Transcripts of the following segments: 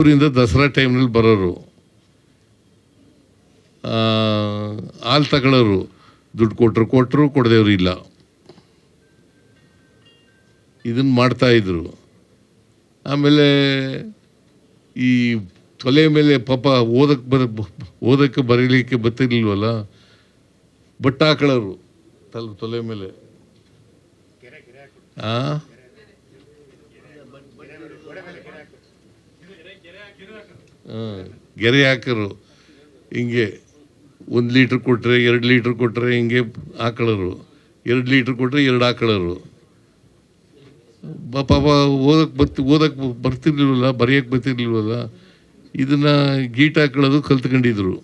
ಊರಿಂದ ದಸರಾ ಟೈಮ್ನಲ್ಲಿ ಬರೋರು, ಹಾಲು ತಗೊಳ್ಳೋರು, ದುಡ್ಡು ಕೊಟ್ಟರು ಕೊಡದೇವ್ರು ಇಲ್ಲ, ಇದನ್ನು ಮಾಡ್ತಾಯಿದ್ರು. ಆಮೇಲೆ ಈ ತೊಲೆ ಮೇಲೆ ಪಾಪ ಓದಕ್ಕೆ ಬರೀಲಿಕ್ಕೆ ಬರ್ತಿರ್ಲಿಲ್ವಲ್ಲ, ಬಟ್ಟೆ ಹಾಕೊಳ್ಳೋರು ತೊಲೆ ಮೇಲೆ. ಗೆರೆ ಹಾಕರು, ಹಿಂಗೆ 1 ಲೀಟ್ರ್ ಕೊಟ್ಟರೆ 2 ಲೀಟ್ರ್ ಕೊಟ್ಟರೆ ಹಿಂಗೆ ಹಾಕೊಳ್ಳೋರು, 2 ಲೀಟ್ರ್ ಕೊಟ್ಟರೆ 2 ಹಾಕೊಳ್ಳೋರು. ಪಾಪ ಓದಕ್ಕೆ ಬರ್ತಿರ್ಲಿಲ್ವಲ್ಲ, ಬರೆಯೋಕ್ಕೆ ಬರ್ತಿರ್ಲಿಲ್ವಲ್ಲ, ಇದನ್ನು ಗೀಟ್ ಹಾಕೊಳ್ಳೋದು ಕಲ್ತ್ಕೊಂಡಿದ್ರು.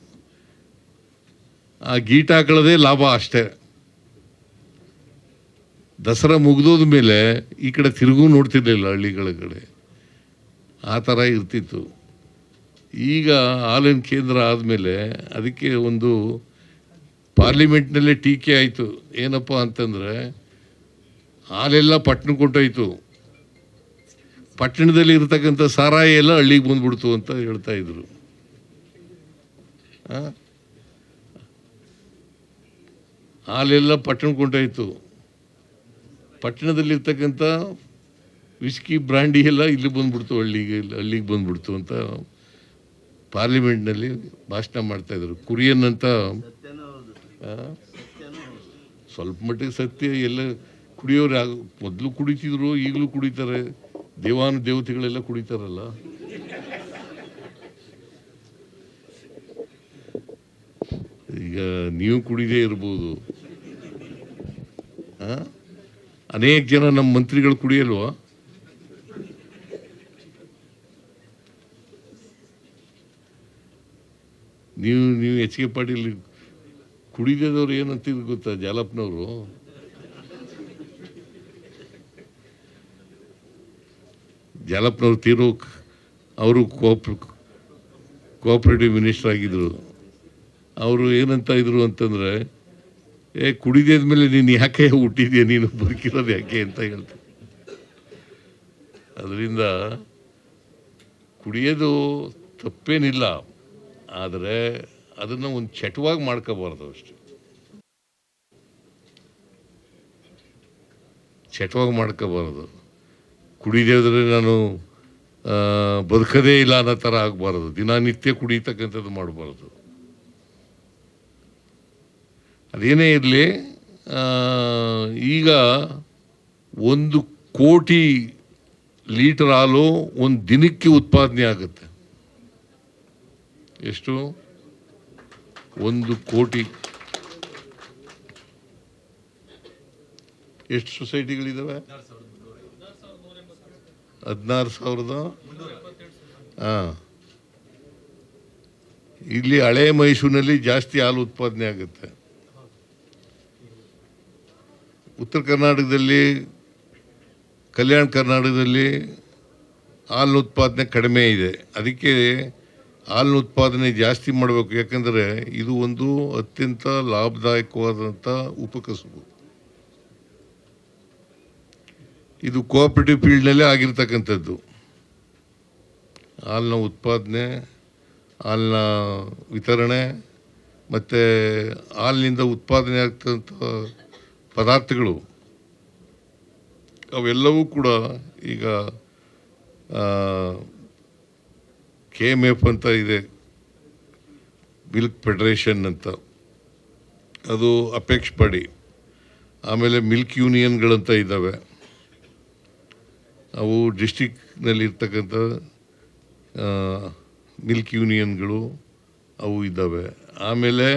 ಆ ಗೀಟ್ ಹಾಕೊಳ್ಳೋದೇ ಲಾಭ ಅಷ್ಟೇ. ದಸರಾ ಮುಗಿದೋದ ಮೇಲೆ ಈ ಕಡೆ ತಿರುಗೂ ನೋಡ್ತಿರ್ಲಿಲ್ಲ ಹಳ್ಳಿಗಳ ಕಡೆ, ಆ ಥರ ಇರ್ತಿತ್ತು. ಈಗ ಹಾಲಿನ ಕೇಂದ್ರ ಆದಮೇಲೆ ಅದಕ್ಕೆ ಒಂದು ಪಾರ್ಲಿಮೆಂಟ್ನಲ್ಲೇ ಟೀಕೆ ಆಯಿತು. ಏನಪ್ಪ ಅಂತಂದರೆ, ಹಾಲೆಲ್ಲ ಪಟ್ಟಣಕ್ಕೆ ಹೊಂಟೋಯ್ತು, ಪಟ್ಟಣದಲ್ಲಿ ಇರ್ತಕ್ಕಂಥ ಸಾರಾಯಿ ಎಲ್ಲ ಹಳ್ಳಿಗೆ ಬಂದ್ಬಿಡ್ತು ಅಂತ ಹೇಳ್ತಾ ಇದ್ರು. ಹಾಲೆಲ್ಲ ಪಟ್ಟಣಕ್ಕೆ ಹೊಂಟೋಯ್ತು, ಪಟ್ಟಣದಲ್ಲಿರ್ತಕ್ಕಂಥ ವಿಸ್ಕಿ ಬ್ರಾಂಡಿ ಎಲ್ಲ ಇಲ್ಲಿ ಬಂದ್ಬಿಡ್ತು, ಹಳ್ಳಿಗೆ ಬಂದ್ಬಿಡ್ತು ಅಂತ ಪಾರ್ಲಿಮೆಂಟ್ನಲ್ಲಿ ಭಾಷಣ ಮಾಡ್ತಾಯಿದ್ರು. ಕುರಿಯನ್ ಅಂತ, ಸ್ವಲ್ಪ ಮಟ್ಟಿಗೆ ಸತ್ಯ. ಎಲ್ಲ ಕುಡಿಯೋರು ಮೊದಲು ಕುಡಿತಿದ್ರು, ಈಗಲೂ ಕುಡಿತಾರೆ, ದೇವತೆಗಳೆಲ್ಲ ಕುಡಿತಾರಲ್ಲ. ಈಗ ನೀವು ಕುಡಿದೇ ಇರ್ಬೋದು, ಅನೇಕ ಜನ ನಮ್ಮ ಮಂತ್ರಿಗಳು ಕುಡಿಯಲ್ವಾ? ನೀವು ಎಚ್ ಕೆ ಪಾಟೀಲ್ ಕುಡಿದವರು ಏನಂತಿದ್ರು ಗೊತ್ತಾ? ಜಾಲಪ್ಪನವರು ತೀರೋ, ಅವರು ಕೋಆಪರೇಟಿವ್ ಮಿನಿಸ್ಟರ್ ಆಗಿದ್ರು. ಅವರು ಏನಂತ ಇದ್ರು ಅಂತಂದರೆ, ಕುಡಿದಾದ್ಮೇಲೆ ನೀನು ಯಾಕೆ ಹುಟ್ಟಿದ್ಯಾ, ನೀನು ಬದುಕಿರೋದು ಯಾಕೆ ಅಂತ ಹೇಳ್ತಾರೆ. ಅದರಿಂದ ಕುಡಿಯೋದು ತಪ್ಪೇನಿಲ್ಲ, ಆದರೆ ಅದನ್ನು ಒಂದು ಚಟವಾಗಿ ಮಾಡ್ಕೋಬಾರ್ದು ಅಷ್ಟೆ. ಚಟವಾಗಿ ಮಾಡ್ಕೋಬಾರ್ದು. ಕುಡಿದೇದ್ರೆ ನಾನು ಬದುಕದೇ ಇಲ್ಲ ಅನ್ನೋ ಥರ ಆಗಬಾರ್ದು. ದಿನನಿತ್ಯ ಕುಡಿತಕ್ಕಂಥದ್ದು ಮಾಡಬಾರ್ದು. ಅದೇನೇ ಇರಲಿ, ಈಗ 1 ಕೋಟಿ ಲೀಟರ್ ಹಾಲು ಒಂದು ದಿನಕ್ಕೆ ಉತ್ಪಾದನೆ ಆಗುತ್ತೆ. ಎಷ್ಟು? 1 ಕೋಟಿ. ಎಷ್ಟು ಸೊಸೈಟಿಗಳಿದ್ದಾವೆ? 16,000. ಇಲ್ಲಿ ಹಳೆ ಮೈಸೂರಿನಲ್ಲಿ ಜಾಸ್ತಿ ಹಾಲು ಉತ್ಪಾದನೆ ಆಗುತ್ತೆ. ಉತ್ತರ ಕರ್ನಾಟಕದಲ್ಲಿ, ಕಲ್ಯಾಣ ಕರ್ನಾಟಕದಲ್ಲಿ ಹಾಲಿನ ಉತ್ಪಾದನೆ ಕಡಿಮೆ ಇದೆ. ಅದಕ್ಕೆ ಹಾಲಿನ ಉತ್ಪಾದನೆ ಜಾಸ್ತಿ ಮಾಡಬೇಕು. ಯಾಕಂದರೆ ಇದು ಒಂದು ಅತ್ಯಂತ ಲಾಭದಾಯಕವಾದಂಥ ಉಪಕಸುಬು. ಇದು ಕೋಆಪರೇಟಿವ್ ಫೀಲ್ಡ್ನಲ್ಲೇ ಆಗಿರ್ತಕ್ಕಂಥದ್ದು. ಹಾಲಿನ ಉತ್ಪಾದನೆ, ಹಾಲಿನ ವಿತರಣೆ ಮತ್ತು ಹಾಲಿನಿಂದ ಉತ್ಪಾದನೆ ಆಗ್ತಕ್ಕಂಥ ಪದಾರ್ಥಗಳು ಅವೆಲ್ಲವೂ ಕೂಡ ಈಗ KMF ಅಂತ ಇದೆ, ಮಿಲ್ಕ್ ಫೆಡರೇಷನ್ ಅಂತ, ಅದು ಅಪೆಕ್ಸ್ ಬಾಡಿ. ಆಮೇಲೆ ಮಿಲ್ಕ್ ಯೂನಿಯನ್ಗಳಂತ ಇದ್ದಾವೆ, ಅವು ಡಿಸ್ಟಿಕ್ನಲ್ಲಿರ್ತಕ್ಕಂಥ ಮಿಲ್ಕ್ ಯೂನಿಯನ್ಗಳು ಅವು ಇದ್ದಾವೆ. ಆಮೇಲೆ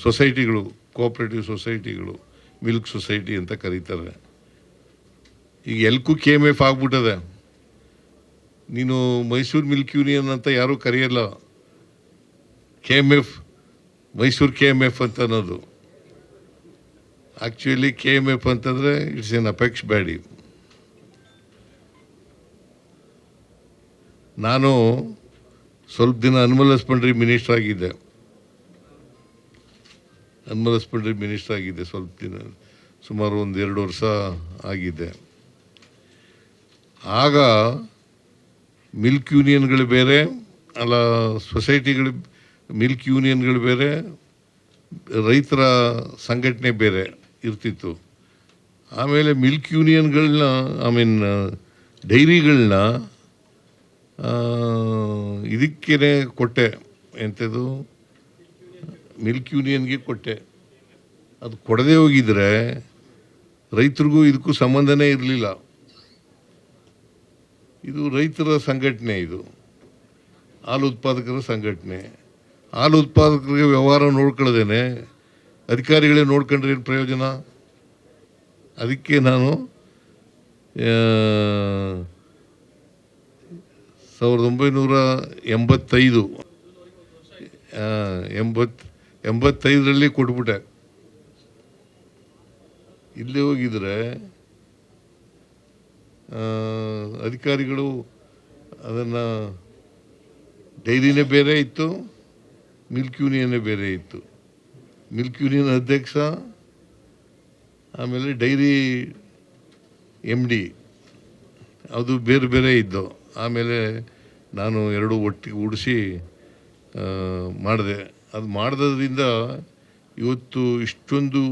ಸೊಸೈಟಿಗಳು, ಕೋಆಪರೇಟಿವ್ ಸೊಸೈಟಿಗಳು, ಮಿಲ್ಕ್ ಸೊಸೈಟಿ ಅಂತ ಕರೀತಾರೆ. ಈಗ ಎಲ್ಲಕ್ಕೂ KMF ಆಗ್ಬಿಟ್ಟದೆ. ನೀನು ಮೈಸೂರು ಮಿಲ್ಕ್ ಯೂನಿಯನ್ ಅಂತ ಯಾರೂ ಕರೆಯಲ್ಲ, KMF, ಮೈಸೂರು KMF ಅಂತ ಅನ್ನೋದು. ಆ್ಯಕ್ಚುಲಿ KMF ಅಂತಂದರೆ ಇಟ್ಸ್ ಎನ್ ಅಪೆಕ್ಸ್ ಬಾಡಿ. ನಾನು ಸ್ವಲ್ಪ ದಿನ ಅನಿಮಲ್ ಹಸ್ಬೆಂಡ್ರಿ ಮಿನಿಸ್ಟರ್ ಆಗಿದ್ದೆ. ಸ್ವಲ್ಪ ದಿನ, ಸುಮಾರು 1-2 ವರ್ಷ ಆಗಿದ್ದೆ. ಆಗ ಮಿಲ್ಕ್ ಯೂನಿಯನ್ಗಳು ಬೇರೆ, ಅಲ್ಲ ಸೊಸೈಟಿಗಳು, ಮಿಲ್ಕ್ ಯೂನಿಯನ್ಗಳು ಬೇರೆ, ರೈತರ ಸಂಘಟನೆ ಬೇರೆ ಇರ್ತಿತ್ತು. ಆಮೇಲೆ ಮಿಲ್ಕ್ ಯೂನಿಯನ್ಗಳನ್ನ, ಡೈರಿಗಳನ್ನ ಇದಕ್ಕೇ ಕೊಟ್ಟೆ, ಎಂಥದ್ದು ಮಿಲ್ಕ್ ಯೂನಿಯನ್ಗೆ ಕೊಟ್ಟೆ. ಅದು ಕೊಡದೇ ಹೋಗಿದ್ರೆ ರೈತರಿಗೂ ಇದಕ್ಕೂ ಸಂಬಂಧನೇ ಇರಲಿಲ್ಲ. ಇದು ರೈತರ ಸಂಘಟನೆ, ಇದು ಹಾಲು ಉತ್ಪಾದಕರ ಸಂಘಟನೆ. ಹಾಲು ಉತ್ಪಾದಕರಿಗೆ ವ್ಯವಹಾರ ನೋಡ್ಕೊಳ್ಳೋದೇನೆ ಅಧಿಕಾರಿಗಳೇ ನೋಡ್ಕೊಂಡ್ರೆ ಏನು ಪ್ರಯೋಜನ? ಅದಕ್ಕೆ ನಾನು 1985 ಕೊಟ್ಬಿಟ್ಟೆ. ಇಲ್ಲೇ ಹೋಗಿದ್ರೆ ಅಧಿಕಾರಿಗಳು ಅದನ್ನು, ಡೈರಿನೇ ಬೇರೆ ಇತ್ತು, ಮಿಲ್ಕ್ ಯೂನಿಯನ್ನೇ ಬೇರೆ ಇತ್ತು. ಮಿಲ್ಕ್ ಯೂನಿಯನ್ ಅಧ್ಯಕ್ಷ, ಆಮೇಲೆ ಡೈರಿ MD ಅದು ಬೇರೆ ಬೇರೆ ಇದ್ದು. ಆಮೇಲೆ ನಾನು ಎರಡು ಒಟ್ಟಿಗೆ ಉಡಿಸಿ ಮಾಡಿದೆ. ಅದು ಮಾಡೋದ್ರಿಂದ ಇವತ್ತು ಇಷ್ಟೊಂದು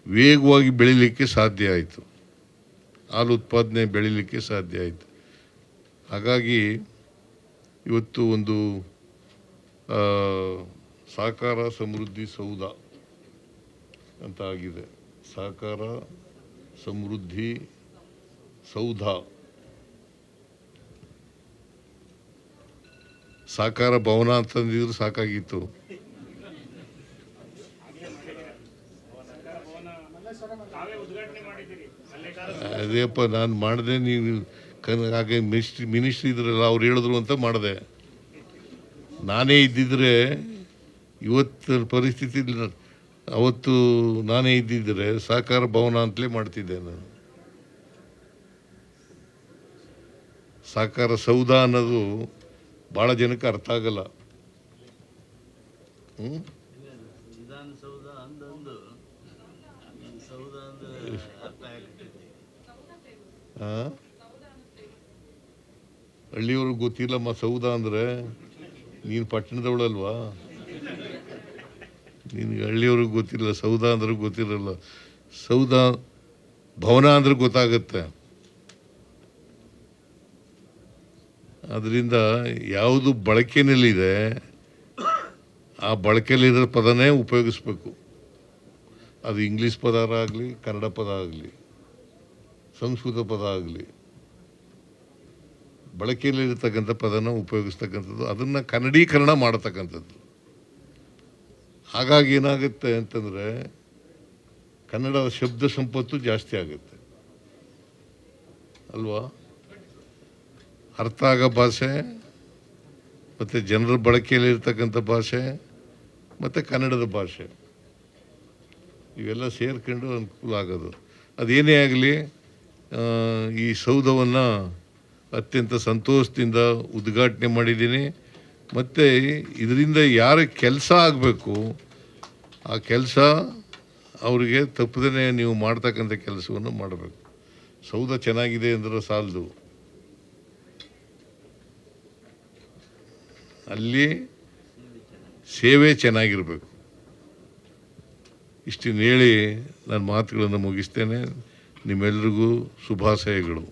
ವೇಗವಾಗಿ ಬೆಳೀಲಿಕ್ಕೆ ಸಾಧ್ಯ ಆಯಿತು, ಹಾಲು ಉತ್ಪಾದನೆ ಬೆಳೀಲಿಕ್ಕೆ ಸಾಧ್ಯ ಆಯಿತು. ಹಾಗಾಗಿ ಇವತ್ತು ಒಂದು ಸಹಕಾರ ಸಮೃದ್ಧಿ ಸೌಧ ಅಂತ ಆಗಿದೆ. ಸಹಕಾರ ಸಮೃದ್ಧಿ ಸೌಧ, ಸಹಕಾರ ಭವನ ಅಂತಂದಿದ್ರು ಸಾಕಾಗಿತ್ತು. ಅದೇಪ್ಪ ನಾನು ಮಾಡಿದೆ, ನೀವು ಹಾಗೆ ಮಿನಿಸ್ಟ್ರಿ ಇದ್ರಲ್ಲ ಅವ್ರು ಹೇಳಿದ್ರು ಅಂತ ಮಾಡಿದೆ. ನಾನೇ ಇದ್ದಿದ್ರೆ ಇವತ್ತು ಪರಿಸ್ಥಿತಿ, ಅವತ್ತು ನಾನೇ ಇದ್ದಿದ್ದರೆ ಸಹಕಾರ ಭವನ ಅಂತಲೇ ಮಾಡ್ತಿದ್ದೆ ನಾನು. ಸಹಕಾರ ಸೌಧ ಅನ್ನೋದು ಭಾಳ ಜನಕ್ಕೆ ಅರ್ಥ ಆಗಲ್ಲ. ಹಳ್ಳಿಯವ್ರಿಗೆ ಗೊತ್ತಿಲ್ಲಮ್ಮ ಸೌಧ ಅಂದರೆ. ನೀನು ಪಟ್ಟಣದವಳಲ್ವಾ, ನಿನಗೆ ಹಳ್ಳಿಯವ್ರಿಗೆ ಗೊತ್ತಿಲ್ಲ, ಸೌಧ ಅಂದ್ರೆ ಗೊತ್ತಿರಲ್ಲ. ಸೌಧ ಭವನ ಅಂದ್ರೆ ಗೊತ್ತಾಗತ್ತೆ. ಅದರಿಂದ ಯಾವುದು ಬಳಕೆಯಲ್ಲಿದೆ ಆ ಬಳಕೆಯಲ್ಲಿರೋ ಪದನೇ ಉಪಯೋಗಿಸ್ಬೇಕು. ಅದು ಇಂಗ್ಲೀಷ್ ಪದ ಆಗಲಿ, ಕನ್ನಡ ಪದ ಆಗಲಿ, ಸಂಸ್ಕೃತ ಪದ ಆಗಲಿ, ಬಳಕೆಯಲ್ಲಿರ್ತಕ್ಕಂಥ ಪದನ ಉಪಯೋಗಿಸ್ತಕ್ಕಂಥದ್ದು, ಅದನ್ನು ಕನ್ನಡೀಕರಣ ಮಾಡತಕ್ಕಂಥದ್ದು. ಹಾಗಾಗಿ ಏನಾಗುತ್ತೆ ಅಂತಂದರೆ ಕನ್ನಡದ ಶಬ್ದ ಸಂಪತ್ತು ಜಾಸ್ತಿ ಆಗುತ್ತೆ ಅಲ್ವಾ? ಅರ್ಥ ಆಗೋ ಭಾಷೆ, ಮತ್ತು ಜನರ ಬಳಕೆಯಲ್ಲಿರ್ತಕ್ಕಂಥ ಭಾಷೆ, ಮತ್ತು ಕನ್ನಡದ ಭಾಷೆ, ಇವೆಲ್ಲ ಸೇರ್ಕೊಂಡು ಅನುಕೂಲ ಆಗೋದು. ಅದೇನೇ ಆಗಲಿ, ಈ ಸೌಧವನ್ನು ಅತ್ಯಂತ ಸಂತೋಷದಿಂದ ಉದ್ಘಾಟನೆ ಮಾಡಿದ್ದೀನಿ. ಮತ್ತು ಇದರಿಂದ ಯಾರ ಕೆಲಸ ಆಗಬೇಕು ಆ ಕೆಲಸ ಅವರಿಗೆ ತಪ್ಪದೇ ನೀವು ಮಾಡ್ತಕ್ಕಂಥ ಕೆಲಸವನ್ನು ಮಾಡಬೇಕು. ಸೌಧ ಚೆನ್ನಾಗಿದೆ ಅಂದ್ರೆ ಸಾಲದು, ಅಲ್ಲಿ ಸೇವೆ ಚೆನ್ನಾಗಿರಬೇಕು. ಇಷ್ಟನ್ನು ಹೇಳಿ ನನ್ನ ಮಾತುಗಳನ್ನು ಮುಗಿಸ್ತೇನೆ. ನಿಮ್ಮೆಲ್ಲರಿಗೂ ಶುಭಾಶಯಗಳು.